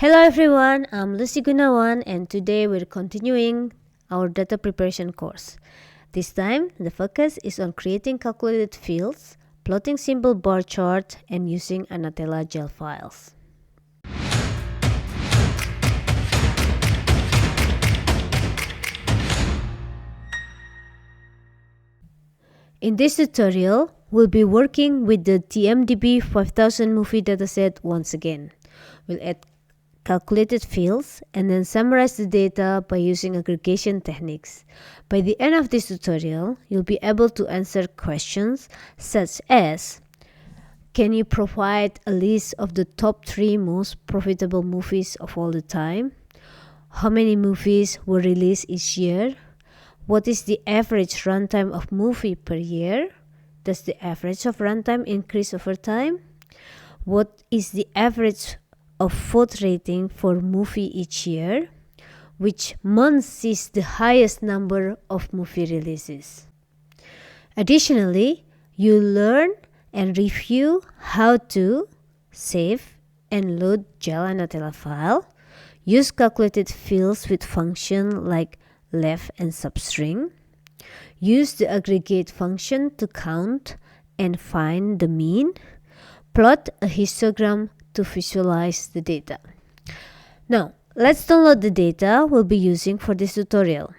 Hello everyone, I'm Lucy Gunawan and today we're continuing our data preparation course. This time, the focus is on creating calculated fields, plotting simple bar charts, and using Anatella gel files. In this tutorial, we'll be working with the TMDB 5000 movie dataset once again. We'll add calculated fields and then summarize the data by using aggregation techniques. By the end of this tutorial, you'll be able to answer questions such as: can you provide a list of the top 3 most profitable movies of all the time? How many movies were released each year? What is the average runtime of movie per year? Does the average of runtime increase over time? What is the average of vote rating for movie each year? Which month sees the highest number of movie releases? Additionally, you learn and review how to save and load gel Anatella file, use calculated fields with functions like left and substring, use the aggregate function to count and find the mean, plot a histogram to visualize the data. Now, let's download the data we'll be using for this tutorial.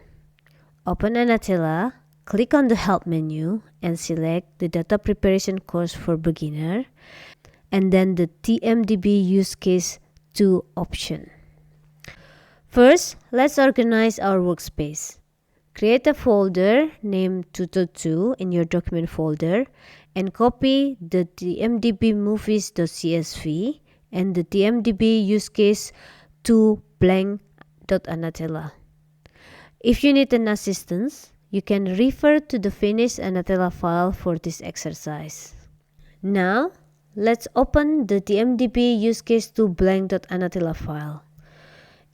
Open Anatella, click on the Help menu and select the Data Preparation Course for Beginner and then the TMDB Usecase 2 option. First, let's organize our workspace. Create a folder named Tuto2 in your document folder and copy the TMDB movies.csv and the TMDB usecase to blank.anatella. If you need an assistance, you can refer to the finished Anatella file for this exercise. Now, let's open the TMDB usecase to blank.anatella file.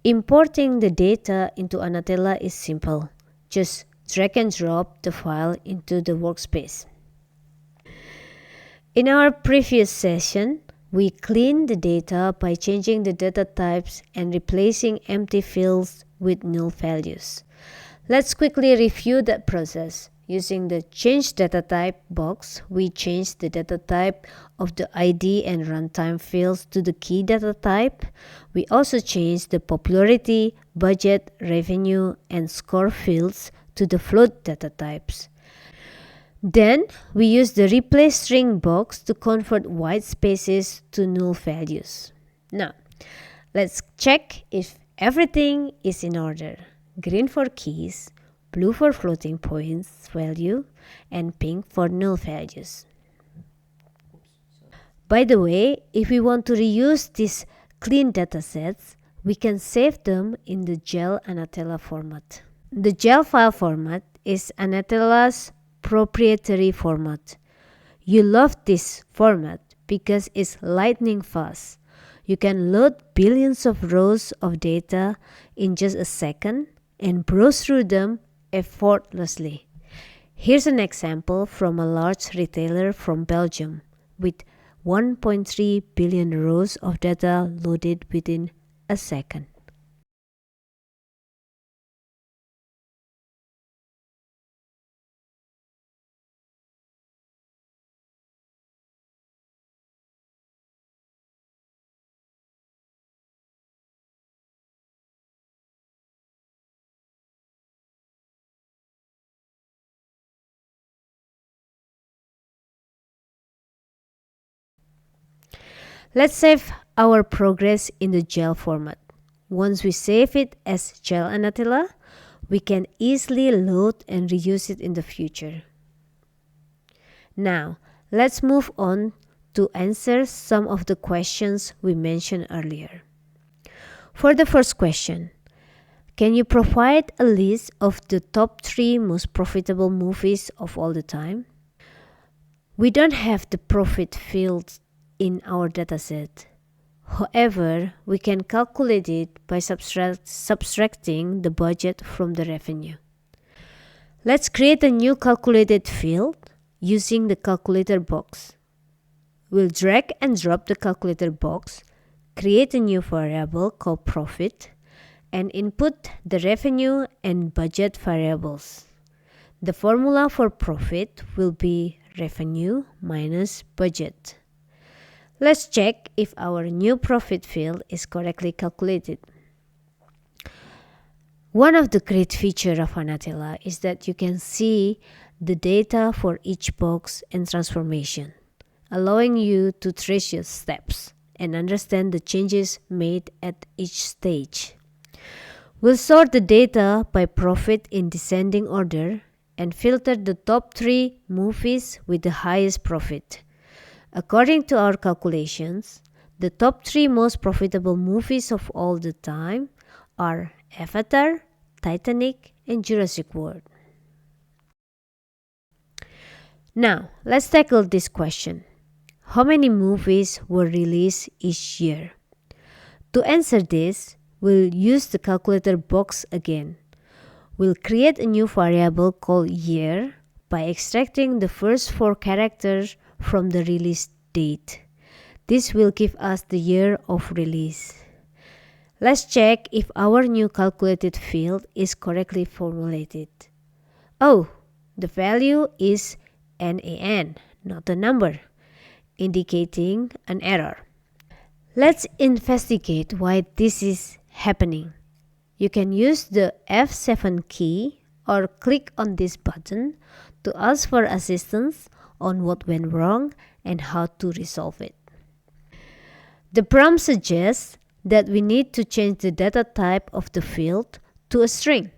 Importing the data into Anatella is simple. Just drag and drop the file into the workspace. In our previous session, we cleaned the data by changing the data types and replacing empty fields with null values. Let's quickly review that process. Using the Change Data Type box, we changed the data type of the ID and runtime fields to the key data type. We also changed the popularity, budget, revenue, and score fields to the float data types. Then, we used the Replace String box to convert white spaces to null values. Now, let's check if everything is in order. Green for keys, blue for floating points value, and pink for null values. By the way, if we want to reuse these clean datasets, we can save them in the gel Anatella format. The gel file format is Anatella's proprietary format. You love this format because it's lightning fast. You can load billions of rows of data in just a second and browse through them effortlessly. Here's an example from a large retailer from Belgium with 1.3 billion rows of data loaded within a second. Let's save our progress in the gel format. Once we save it as gel Anatella, we can easily load and reuse it in the future. Now, let's move on to answer some of the questions we mentioned earlier. For the first question, can you provide a list of the top 3 most profitable movies of all the time? We don't have the profit field in our dataset. However, we can calculate it by subtracting the budget from the revenue. Let's create a new calculated field using the calculator box. We'll drag and drop the calculator box, create a new variable called profit and input the revenue and budget variables. The formula for profit will be revenue minus budget. Let's check if our new profit field is correctly calculated. One of the great features of Anatella is that you can see the data for each box and transformation, allowing you to trace your steps and understand the changes made at each stage. We'll sort the data by profit in descending order and filter the top 3 movies with the highest profit. According to our calculations, the top 3 most profitable movies of all the time are Avatar, Titanic, and Jurassic World. Now, let's tackle this question. How many movies were released each year? To answer this, we'll use the calculator box again. We'll create a new variable called year by extracting the first 4 characters from the release date. This will give us the year of release. Let's check if our new calculated field is correctly formulated. Oh, the value is NaN, not a number, indicating an error. Let's investigate why this is happening. You can use the F7 key or click on this button to ask for assistance on what went wrong and how to resolve it. The prompt suggests that we need to change the data type of the field to a string.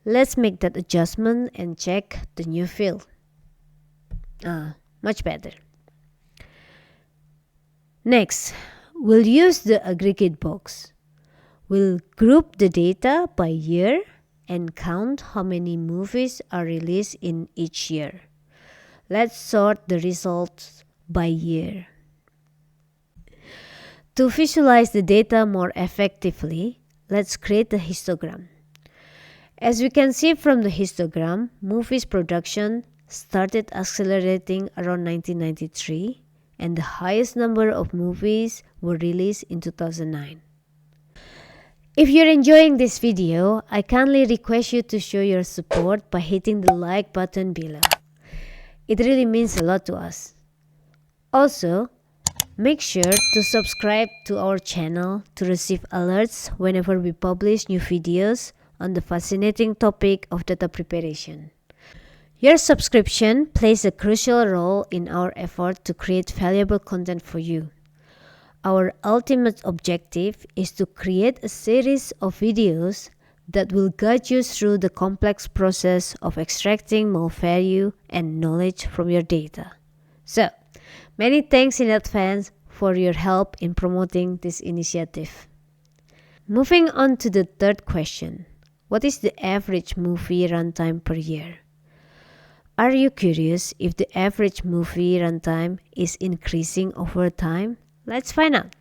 Let's make that adjustment and check the new field. Much better. Next, we'll use the aggregate box. We'll group the data by year and count how many movies are released in each year. Let's sort the results by year. To visualize the data more effectively, let's create a histogram. As we can see from the histogram, movies production started accelerating around 1993, and the highest number of movies were released in 2009. If you're enjoying this video, I kindly request you to show your support by hitting the like button below. It really means a lot to us. Also, make sure to subscribe to our channel to receive alerts whenever we publish new videos on the fascinating topic of data preparation. Your subscription plays a crucial role in our effort to create valuable content for you. Our ultimate objective is to create a series of videos that will guide you through the complex process of extracting more value and knowledge from your data. So, many thanks in advance for your help in promoting this initiative. Moving on to the third question. What is the average movie runtime per year? Are you curious if the average movie runtime is increasing over time? Let's find out.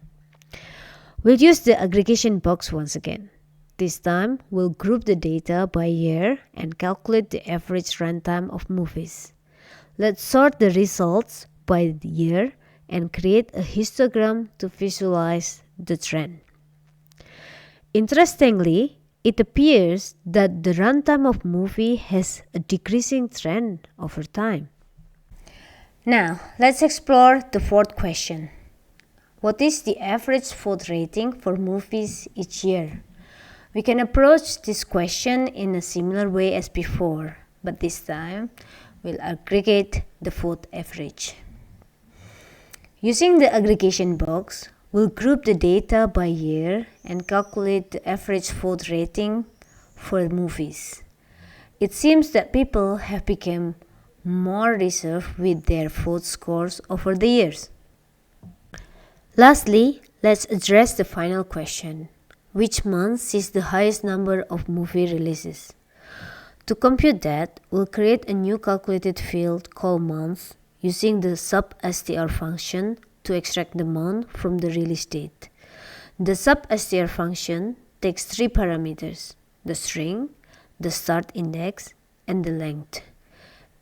We'll use the aggregation box once again. This time, we'll group the data by year and calculate the average runtime of movies. Let's sort the results by the year and create a histogram to visualize the trend. Interestingly, it appears that the runtime of movie has a decreasing trend over time. Now, let's explore the fourth question. What is the average vote rating for movies each year? We can approach this question in a similar way as before, but this time we'll aggregate the vote average. Using the aggregation box, we'll group the data by year and calculate the average vote rating for movies. It seems that people have become more reserved with their vote scores over the years. Lastly, let's address the final question. Which month sees the highest number of movie releases? To compute that, we'll create a new calculated field called month using the sub-str function to extract the month from the release date. The sub-str function takes 3 parameters: the string, the start index, and the length.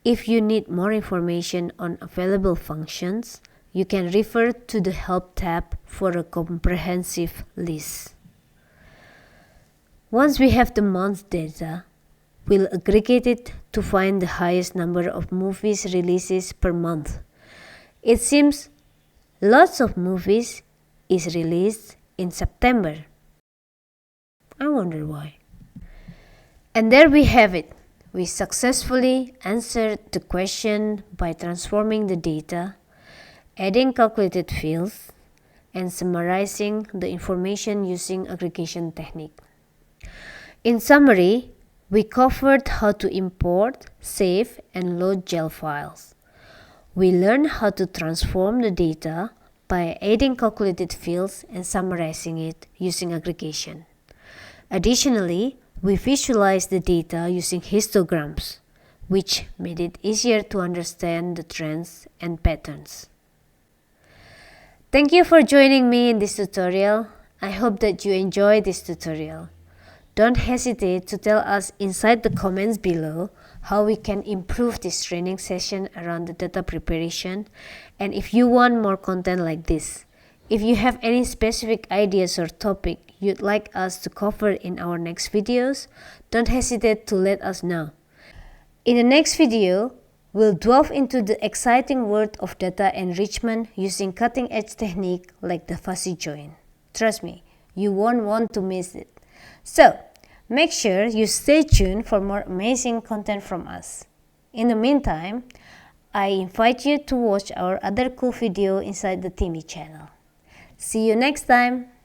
If you need more information on available functions, you can refer to the Help tab for a comprehensive list. Once we have the month data, we'll aggregate it to find the highest number of movies releases per month. It seems lots of movies is released in September. I wonder why. And there we have it. We successfully answered the question by transforming the data, adding calculated fields, and summarizing the information using aggregation technique. In summary, we covered how to import, save, and load GEL files. We learned how to transform the data by adding calculated fields and summarizing it using aggregation. Additionally, we visualized the data using histograms, which made it easier to understand the trends and patterns. Thank you for joining me in this tutorial. I hope that you enjoyed this tutorial. Don't hesitate to tell us inside the comments below how we can improve this training session around the data preparation, and if you want more content like this. If you have any specific ideas or topic you'd like us to cover in our next videos, don't hesitate to let us know. In the next video, we'll delve into the exciting world of data enrichment using cutting-edge technique like the fuzzy join. Trust me, you won't want to miss it. So, make sure you stay tuned for more amazing content from us. In the meantime, I invite you to watch our other cool video inside the TIMi channel. See you next time!